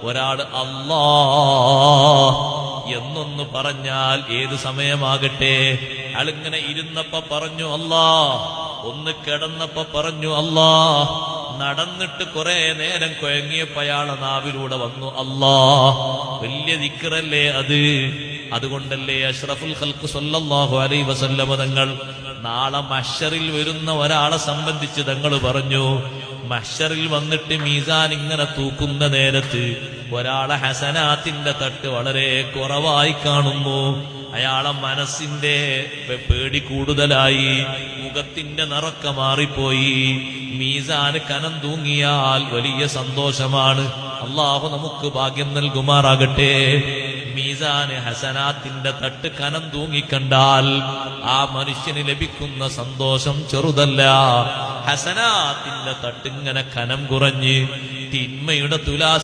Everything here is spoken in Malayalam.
ഒരാള് അല്ലാ എന്നൊന്ന് പറഞ്ഞാൽ ഏത് സമയമാകട്ടെ, അയാളിങ്ങനെ ഇരുന്നപ്പോ പറഞ്ഞു അല്ലാ, ഒന്ന് കിടന്നപ്പോ പറഞ്ഞു അല്ലാ, നടന്നിട്ട് കുറെ നേരം കുഴങ്ങിയപ്പോ അയാളെ നാവിലൂടെ വന്നു അല്ലാ. വലിയ ദിക്റല്ലേ അത്. അതുകൊണ്ടല്ലേ അഷ്റഫുൽ ഖൽഖ് സ്വല്ലല്ലാഹു അലൈഹി വസല്ലമ തങ്ങൾ നാളെ മഹ്ശറിൽ വരുന്ന ഒരാളെ സംബന്ധിച്ച് തങ്ങൾ പറഞ്ഞു, മഹ്ശറിൽ വന്നിട്ട് മീസാൻ ഇങ്ങനെ തൂക്കുന്ന നേരത്ത് ഒരാളെ ഹസനാത്തിന്റെ തട്ട് വളരെ കുറവായി കാണുന്നു. അയാളെ മനസ്സിന്റെ പേടി കൂടുതലായി, മുഖത്തിന്റെ നിറക്ക മാറിപ്പോയി. മീസാന് കനം തൂങ്ങിയാൽ വലിയ സന്തോഷമാണ്. അള്ളാഹു നമുക്ക് ഭാഗ്യം നൽകുമാറാകട്ടെ. മീസാന് ഹസനാത്തിന്റെ തട്ട് കനം തൂങ്ങിക്കണ്ടാൽ ആ മനുഷ്യന് ലഭിക്കുന്ന സന്തോഷം ചെറുതല്ല. ഹസനാത്തിന്റെ തട്ടിങ്ങനെ കനം കുറഞ്ഞ് തിന്മയുടെ തുലാ